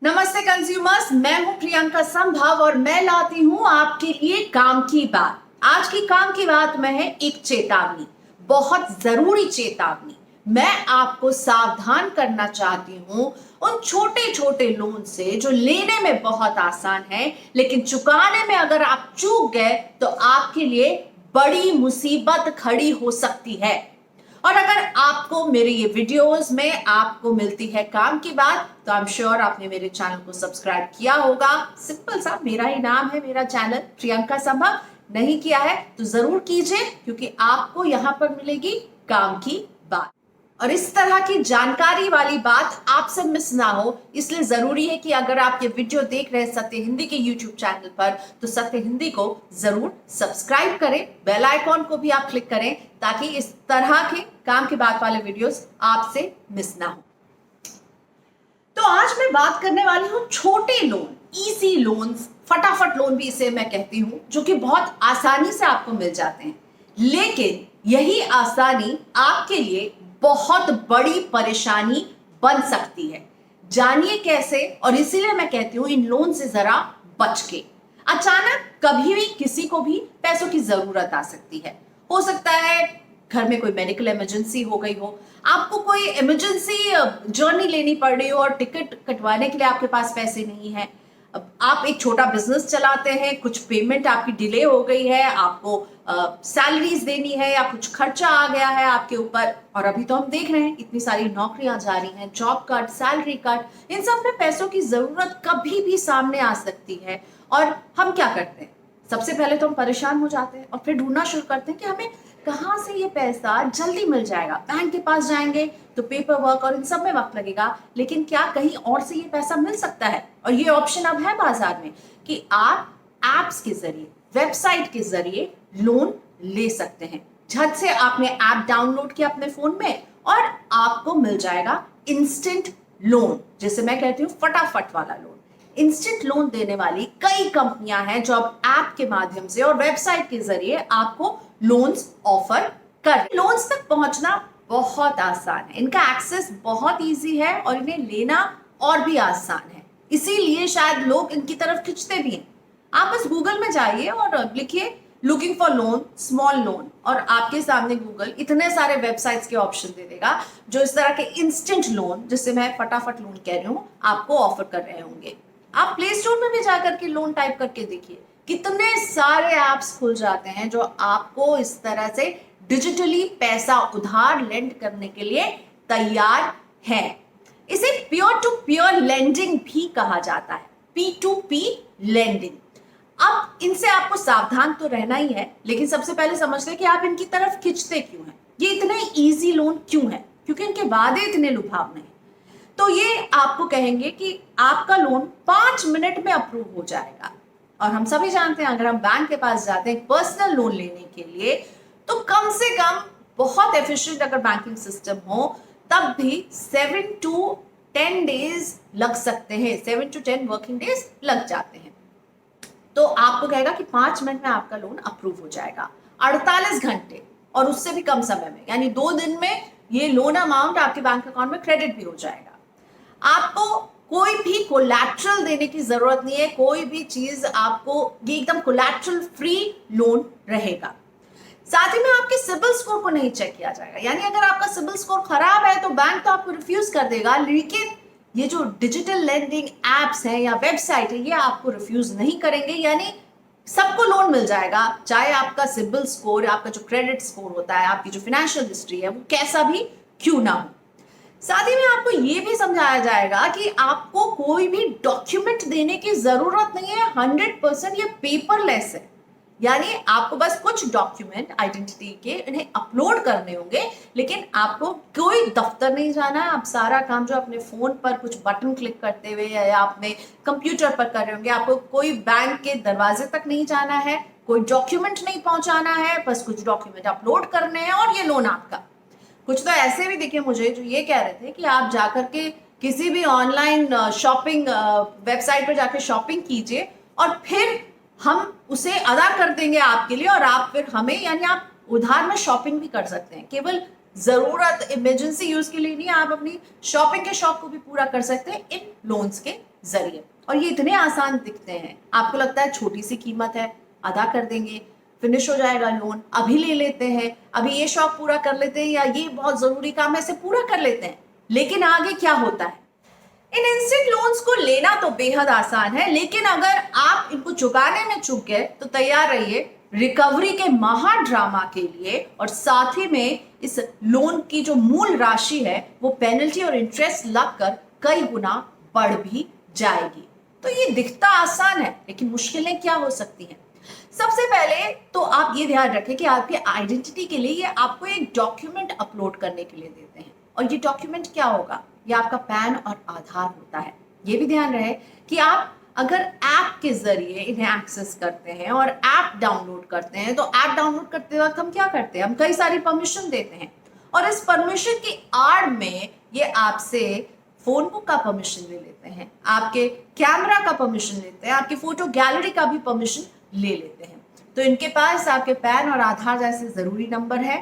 नमस्ते कंज्यूमर्स, मैं हूं प्रियंका संभव और मैं लाती हूं आपके लिए काम की बात। आज की काम की बात में है एक चेतावनी, बहुत जरूरी चेतावनी। मैं आपको सावधान करना चाहती हूं उन छोटे छोटे लोन से जो लेने में बहुत आसान है, लेकिन चुकाने में अगर आप चूक गए तो आपके लिए बड़ी मुसीबत खड़ी हो सकती है। और अगर आपको मेरे ये वीडियोस में आपको मिलती है काम की बात, तो आई एम श्योर आपने मेरे चैनल को सब्सक्राइब किया होगा। सिंपल सा मेरा ही नाम है, मेरा चैनल प्रियंका संभव। नहीं किया है तो जरूर कीजिए, क्योंकि आपको यहां पर मिलेगी काम की बात। और इस तरह की जानकारी वाली बात आपसे मिस ना हो, इसलिए जरूरी है कि अगर आप ये वीडियो देख रहे हैं सत्य हिंदी के यूट्यूब चैनल पर, तो सत्य हिंदी को जरूर सब्सक्राइब करें, बेल आइकॉन को भी आप क्लिक करें, ताकि इस तरह के काम की बात वाले वीडियोस आपसे मिस ना हो। तो आज मैं बात करने वाली हूं छोटे लोन, इजी लोन्स, फटाफट लोन भी इसे मैं कहती हूं, जो कि बहुत आसानी से आपको मिल जाते हैं। लेकिन यही आसानी आपके लिए बहुत बड़ी परेशानी बन सकती है। जानिए कैसे, और इसीलिए मैं कहती हूं इन लोन से जरा बच के। अचानक कभी भी किसी को भी पैसों की जरूरत आ सकती है। हो सकता है घर में कोई मेडिकल इमरजेंसी हो गई हो, आपको कोई इमरजेंसी जर्नी लेनी पड़ रही हो और टिकट कटवाने के लिए आपके पास पैसे नहीं है। अब आप एक छोटा बिजनेस चलाते हैं, कुछ पेमेंट आपकी डिले हो गई है, आपको सैलरीज देनी है या कुछ खर्चा आ गया है आपके ऊपर। और अभी तो हम देख रहे हैं इतनी सारी नौकरियां जा रही हैं, जॉब कट, सैलरी कट, इन सब में पैसों की जरूरत कभी भी सामने आ सकती है। और हम क्या करते हैं, सबसे पहले तो हम परेशान हो जाते हैं और फिर ढूंढना शुरू करते हैं कि हमें कहाँ से ये पैसा जल्दी मिल जाएगा। बैंक के पास जाएंगे तो पेपर वर्क और इन सब में वक्त लगेगा, लेकिन क्या कहीं और से ये पैसा मिल सकता है? और ये ऑप्शन अब है बाजार में कि आप एप्स के जरिए, वेबसाइट के जरिए लोन ले सकते हैं। झट से आपने ऐप डाउनलोड किया अपने फोन में और आपको मिल जाएगा इंस्टेंट लोन, जिसे मैं कहती हूँ फटाफट वाला लोन। इंस्टेंट लोन देने वाली कई कंपनियां हैं जो अब ऐप के माध्यम से और वेबसाइट के जरिए आपको लोन्स ऑफर कर। लोन्स तक पहुंचना बहुत आसान है, इनका एक्सेस बहुत इजी है और इन्हें लेना और भी आसान है। इसीलिए शायद लोग इनकी तरफ खिंचते भी हैं। आप बस गूगल में जाइए और लिखिए looking for loan, small loan, और आपके सामने गूगल इतने सारे वेबसाइट्स के ऑप्शन दे देगा जो इस तरह के इंस्टेंट लोन, जिससे मैं फटाफट लोन कह रही हूं, आपको ऑफर कर रहे होंगे। आप प्ले स्टोर में भी जाकर के लोन टाइप करके देखिए, कितने सारे ऐप्स खुल जाते हैं जो आपको इस तरह से डिजिटली पैसा उधार लेंड करने के लिए तैयार है। इसे पीयर टू पीयर लेंडिंग भी कहा जाता है, P2P लेंडिंग। अब इनसे आपको सावधान तो रहना ही है, लेकिन सबसे पहले समझते हैं कि आप इनकी तरफ खिंचते क्यों हैं, ये इतने इजी लोन क्यों है? क्योंकि इनके वादे इतने लुभावने हैं। तो ये आपको कहेंगे कि आपका लोन 5 मिनट में अप्रूव हो जाएगा। और हम सभी जानते हैं अगर हम बैंक के पास जाते हैं पर्सनल लोन लेने के लिए, तो कम से कम बहुत एफिशिएंट अगर बैंकिंग सिस्टम हो तब भी 7 to 10 डेज लग सकते हैं, 7 to 10 वर्किंग डेज लग जाते हैं। तो आपको कहेगा कि 5 मिनट में आपका लोन अप्रूव हो जाएगा, 48 घंटे और उससे भी कम समय में, यानी 2 दिन में ये लोन अमाउंट आपके बैंक अकाउंट में क्रेडिट भी हो जाएगा। आपको कोई भी कोलैटरल देने की जरूरत नहीं है, कोई भी चीज आपको, ये एकदम कोलैटरल फ्री लोन रहेगा। साथ ही में आपके सिबिल स्कोर को नहीं चेक किया जाएगा, यानी अगर आपका सिबिल स्कोर खराब है तो बैंक तो आपको रिफ्यूज कर देगा, लेकिन ये जो डिजिटल लेंडिंग एप्स हैं या वेबसाइट है, ये आपको रिफ्यूज नहीं करेंगे। यानी सबको लोन मिल जाएगा, चाहे आपका सिबिल स्कोर, आपका जो क्रेडिट स्कोर होता है, आपकी जो फाइनेंशियल हिस्ट्री है, वो कैसा भी क्यों ना हो। साथ ही में आपको ये भी समझाया जाएगा कि आपको कोई भी डॉक्यूमेंट देने की जरूरत नहीं है, 100% ये पेपरलेस है। यानी आपको बस कुछ डॉक्यूमेंट आइडेंटिटी के इन्हें अपलोड करने होंगे, लेकिन आपको कोई दफ्तर नहीं जाना है। आप सारा काम जो अपने फोन पर कुछ बटन क्लिक करते हुए या अपने कंप्यूटर पर कर रहे होंगे, आपको कोई बैंक के दरवाजे तक नहीं जाना है, कोई डॉक्यूमेंट नहीं पहुंचाना है, बस कुछ डॉक्यूमेंट अपलोड करने हैं और ये लोन आपका। कुछ तो ऐसे भी दिखे मुझे जो ये कह रहे थे कि आप जाकर के किसी भी ऑनलाइन शॉपिंग वेबसाइट पर जाकर शॉपिंग कीजिए और फिर हम उसे अदा कर देंगे आपके लिए, और आप फिर हमें, यानी आप उधार में शॉपिंग भी कर सकते हैं। केवल जरूरत इमरजेंसी यूज के लिए नहीं, आप अपनी शॉपिंग के शौक को भी पूरा कर सकते हैं इन लोन्स के जरिए। और ये इतने आसान दिखते हैं, आपको लगता है छोटी सी कीमत है, अदा कर देंगे, फिनिश हो जाएगा लोन, अभी ले लेते हैं, अभी ये शौक पूरा कर लेते हैं, या ये बहुत जरूरी काम है इसे पूरा कर लेते हैं। लेकिन आगे क्या होता है? इन इंस्टेंट लोन्स को लेना तो बेहद आसान है, लेकिन अगर आप इनको चुकाने में चूक गए तो तैयार रहिए रिकवरी के महा ड्रामा के लिए। और साथ ही में इस लोन की जो मूल राशि है वो पेनल्टी और इंटरेस्ट लगकर कई गुना बढ़ भी जाएगी। तो ये दिखता आसान है, लेकिन मुश्किलें क्या हो सकती हैं? सबसे पहले तो आप ये ध्यान रखें कि आपकी आइडेंटिटी के लिए ये आपको एक डॉक्यूमेंट अपलोड करने के लिए देते हैं, और ये डॉक्यूमेंट क्या होगा? ये आपका पैन और आधार होता है। ये भी ध्यान रहे कि आप अगर ऐप के जरिए इन्हें एक्सेस करते हैं और ऐप डाउनलोड करते हैं, तो ऐप डाउनलोड करते वक्त हम क्या करते हैं? हम कई सारी परमिशन देते हैं, और इस परमिशन की आड़ में ये आपसे फोन बुक का परमिशन ले लेते हैं, आपके कैमरा का परमिशन लेते हैं, आपकी फोटो गैलरी का भी परमिशन ले लेते हैं। तो इनके पास आपके पैन और आधार जैसे जरूरी नंबर है,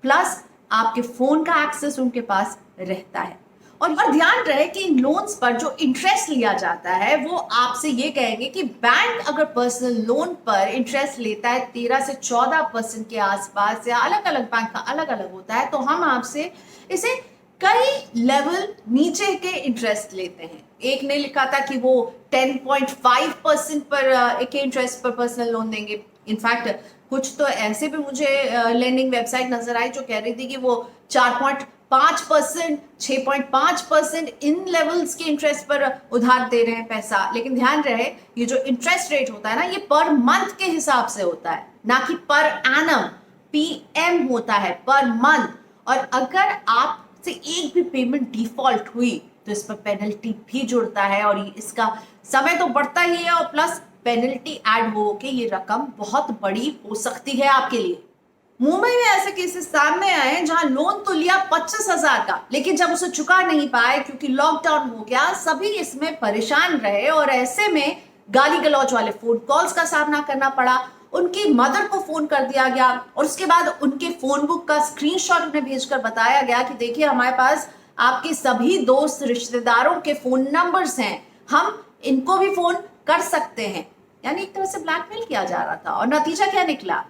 प्लस आपके फोन का एक्सेस उनके पास रहता है। और ध्यान रहे कि इन लोन्स पर जो इंटरेस्ट लिया जाता है वो आपसे ये कहेंगे कि बैंक अगर पर्सनल लोन पर इंटरेस्ट लेता है 13 से 14% के आसपास, या अलग अलग बैंक का अलग अलग होता है, तो हम आपसे इसे कई लेवल नीचे के इंटरेस्ट लेते हैं। एक ने लिखा था कि वो 10.5% पर एक इंटरेस्ट पर पर्सनल लोन देंगे। इनफैक्ट कुछ तो ऐसे भी मुझे लेंडिंग वेबसाइट नजर आई जो कह रही थी कि वो 4.5%, 6.5% इन लेवल्स के इंटरेस्ट पर उधार दे रहे हैं पैसा। लेकिन ध्यान रहे ये जो इंटरेस्ट रेट होता है ना, ये पर मंथ के हिसाब से होता है, ना कि पर एनम, PM होता है, पर मंथ। और अगर आपसे एक भी पेमेंट डिफॉल्ट हुई तो इस पर पेनल्टी भी जुड़ता है, और इसका समय तो बढ़ता ही है, और प्लस पेनल्टी ऐड हो के ये रकम बहुत बड़ी हो सकती है आपके लिए। मुंबई में ऐसे केसेस सामने आए हैं जहां लोन तो लिया 25,000 का, लेकिन जब उसे चुका नहीं पाए क्योंकि लॉकडाउन हो गया, सभी इसमें परेशान रहे, और ऐसे में गाली गलौज वाले फोन कॉल्स का सामना करना पड़ा। उनकी मदर को फोन कर दिया गया, और उसके बाद उनके फोन बुक का स्क्रीनशॉट उन्हें भेजकर बताया गया कि देखिए हमारे पास आपके सभी दोस्त रिश्तेदारों के फोन नंबर्स हैं, हम इनको भी फोन कर सकते हैं। यानी एक तरह से ब्लैकमेल किया जा रहा था। और नतीजा क्या निकला?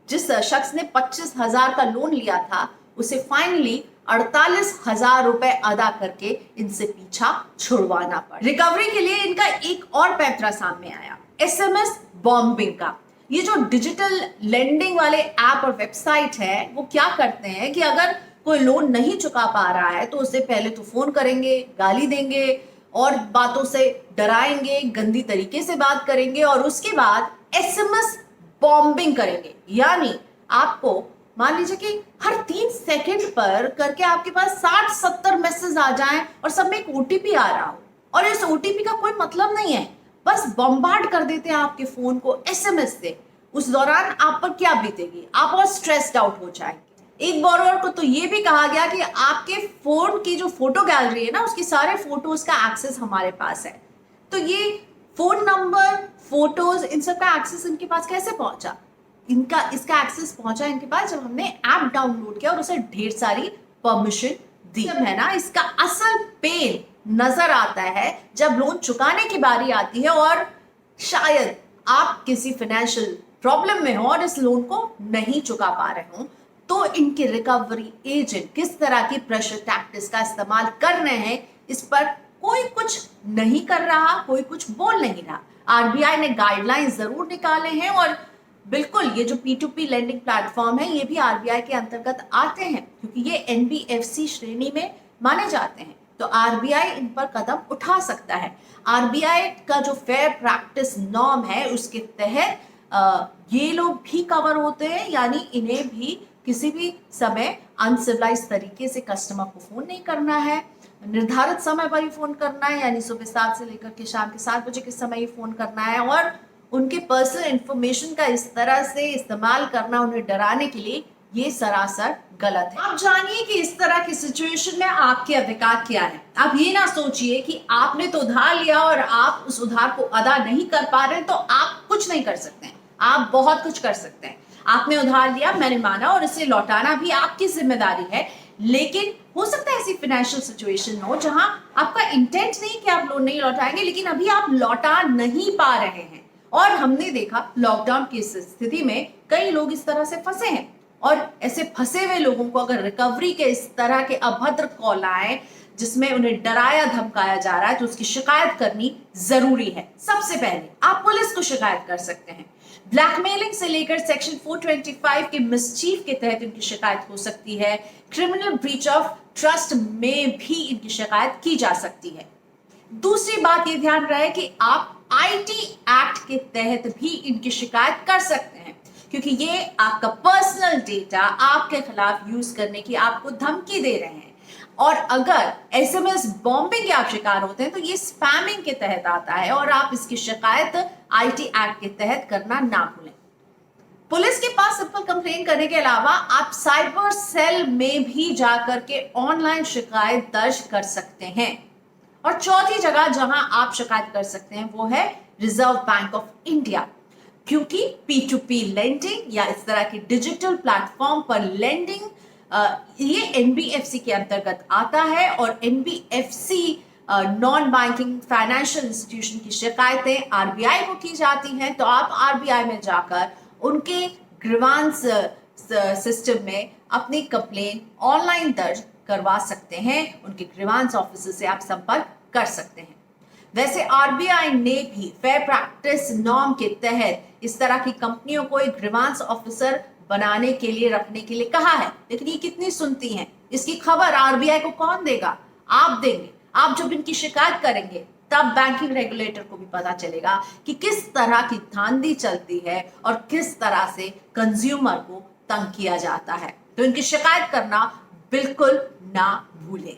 जिस शख्स ने 25,000 का लोन लिया था उसे फाइनली 48,000 रुपए अदा करके इनसे पीछा छुड़वाना पड़ा। रिकवरी के लिए इनका एक और पैंतरा सामने आया, SMS बॉम्बिंग का। ये जो डिजिटल लेंडिंग वाले ऐप और वेबसाइट है वो क्या करते हैं कि अगर कोई लोन नहीं चुका पा रहा है तो उसे पहले तो फोन करेंगे, गाली देंगे और बातों से डराएंगे, गंदी तरीके से बात करेंगे, और उसके बाद SMS बॉम्बिंग करेंगे। यानी आपको मान लीजिए कि हर 3 सेकंड पर करके आपके पास 60-70 मैसेज आ जाएं और सब में एक OTP आ रहा हो, और इस OTP का कोई मतलब नहीं है, बस बम्बार्ड कर देते हैं आपके फोन को SMS से। उस दौरान आप पर क्या बीतेगी? आप और स्ट्रेस्ड आउट हो जाएंगे। एक बोरोवर को तो ये भी कहा गया कि आपके फोन की जो फोटो गैलरी है ना, उसकी सारे फोटोज का एक्सेस हमारे पास है। तो ये फोन नंबर, फोटोज, इन सब का एक्सेस इनके पास कैसे पहुंचा? इसका एक्सेस पहुंचा इनके पास जब हमने ऐप डाउनलोड किया और उसे ढेर सारी परमिशन दी है ना। इसका असल पेन नजर आता है जब लोन चुकाने की बारी आती है और शायद आप किसी फाइनेंशियल प्रॉब्लम में हो और इस लोन को नहीं चुका पा रहे हो, तो इनके रिकवरी एजेंट किस तरह की प्रेशर टैक्टिक्स का इस्तेमाल कर रहे हैं इस पर कोई कुछ नहीं कर रहा, कोई कुछ बोल नहीं रहा। RBI ने गाइडलाइंस जरूर निकाले हैं, और बिल्कुल ये जो P2P लेंडिंग प्लेटफॉर्म है ये भी RBI के अंतर्गत आते हैं क्योंकि ये NBFC श्रेणी में माने जाते हैं। तो RBI इन पर कदम उठा सकता है। RBI का जो फेयर प्रैक्टिस नॉर्म है उसके तहत ये लोग भी कवर होते हैं, यानी इन्हें भी किसी भी समय अनसिविलाइज तरीके से कस्टमर को फोन नहीं करना है, निर्धारित समय पर ही फोन करना है, यानी सुबह 7 से लेकर के शाम के 7 बजे के समय ही फोन करना है, और उनके पर्सनल इंफॉर्मेशन का इस तरह से इस्तेमाल करना उन्हें डराने के लिए ये सरासर गलत है। आप जानिए कि इस तरह की सिचुएशन में आपके अधिकार क्या है। आप ये ना सोचिए कि आपने तो उधार लिया और आप उस उधार को अदा नहीं कर पा रहे तो आप कुछ नहीं कर सकते हैं। आप बहुत कुछ कर सकते हैं। आपने उधार लिया, मैंने माना, और इसे लौटाना भी आपकी जिम्मेदारी है, लेकिन हो सकता है ऐसी फाइनेंशियल सिचुएशन हो जहां आपका इंटेंट नहीं कि आप लोन नहीं लौटाएंगे, लेकिन अभी आप लौटा नहीं पा रहे हैं। और हमने देखा लॉकडाउन की स्थिति में कई लोग इस तरह से फंसे हैं, और ऐसे फंसे हुए लोगों को अगर रिकवरी के इस तरह के अभद्र कॉल आए जिसमें उन्हें डराया धमकाया जा रहा है, तो उसकी शिकायत करनी जरूरी है। सबसे पहले आप पुलिस को शिकायत कर सकते हैं। ब्लैकमेलिंग से लेकर सेक्शन 425 के मिसचीफ के तहत इनकी शिकायत हो सकती है। क्रिमिनल ब्रीच ऑफ ट्रस्ट में भी इनकी शिकायत की जा सकती है। दूसरी बात ये ध्यान रहे कि आप आईटी एक्ट के तहत भी इनकी शिकायत कर सकते हैं, क्योंकि ये आपका पर्सनल डेटा आपके खिलाफ यूज करने की आपको धमकी दे रहे हैं। और अगर एसएमएस बॉम्बिंग के आप शिकार होते हैं तो ये स्पैमिंग के तहत आता है, और आप इसकी शिकायत आईटी एक्ट के तहत करना ना भूलें। पुलिस के पास सिंपल कंप्लेन करने के अलावा आप साइबर सेल में भी जाकर के ऑनलाइन शिकायत दर्ज कर सकते हैं। और चौथी जगह जहां आप शिकायत कर सकते हैं वो है रिजर्व बैंक ऑफ इंडिया, क्योंकि P2P लेंडिंग या इस तरह की डिजिटल प्लेटफॉर्म पर लेंडिंग ये एनबीएफसी के अंतर्गत आता है, और NBFC non banking financial institution की शिकायतें आरबीआई को की जाती हैं। तो आप आरबीआई में जाकर उनके ग्रीवांस सिस्टम में अपनी कंप्लेन ऑनलाइन दर्ज करवा सकते हैं। उनके ग्रीवांस ऑफिसर से आप संपर्क कर सकते हैं। वैसे आरबीआई ने भी फेयर प्रैक्टिस नॉर्म के तहत इस तरह की कंपनियों को एक ग्रीवांस ऑफिसर बनाने के लिए रखने के लिए कहा है, लेकिन ये कितनी सुनती हैं? इसकी खबर आरबीआई को कौन देगा? आप देंगे। आप जब इनकी शिकायत करेंगे तब बैंकिंग रेगुलेटर को भी पता चलेगा कि किस तरह की धांधली चलती है और किस तरह से कंज्यूमर को तंग किया जाता है। तो इनकी शिकायत करना बिल्कुल ना भूलें।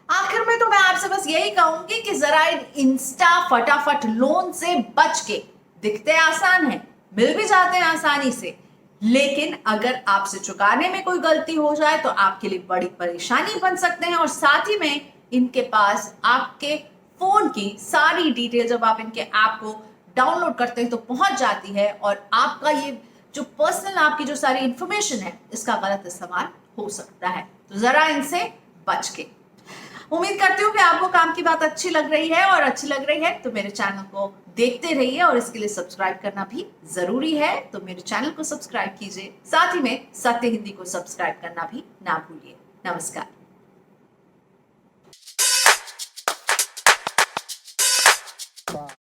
आखिर में तो मैं आपसे बस यही कहूंगी कि जरा इंस्टा फटाफट लोन से बच के, दिखते आसान है, मिल भी जाते हैं आसानी से, लेकिन अगर आपसे चुकाने में कोई गलती हो जाए तो आपके लिए बड़ी परेशानी बन सकते हैं। और साथ ही में इनके पास आपके फोन की सारी डिटेल जब आप इनके ऐप को डाउनलोड करते हैं तो पहुंच जाती है, और आपका ये जो पर्सनल आपकी जो सारी इंफॉर्मेशन है इसका गलत इस्तेमाल हो सकता है। तो जरा इनसे बच के। उम्मीद करती हूँ कि आपको काम की बात अच्छी लग रही है, और अच्छी लग रही है तो मेरे चैनल को देखते रहिए, और इसके लिए सब्सक्राइब करना भी जरूरी है। तो मेरे चैनल को सब्सक्राइब कीजिए, साथ ही में सत्य हिंदी को सब्सक्राइब करना भी ना भूलिए। नमस्कार।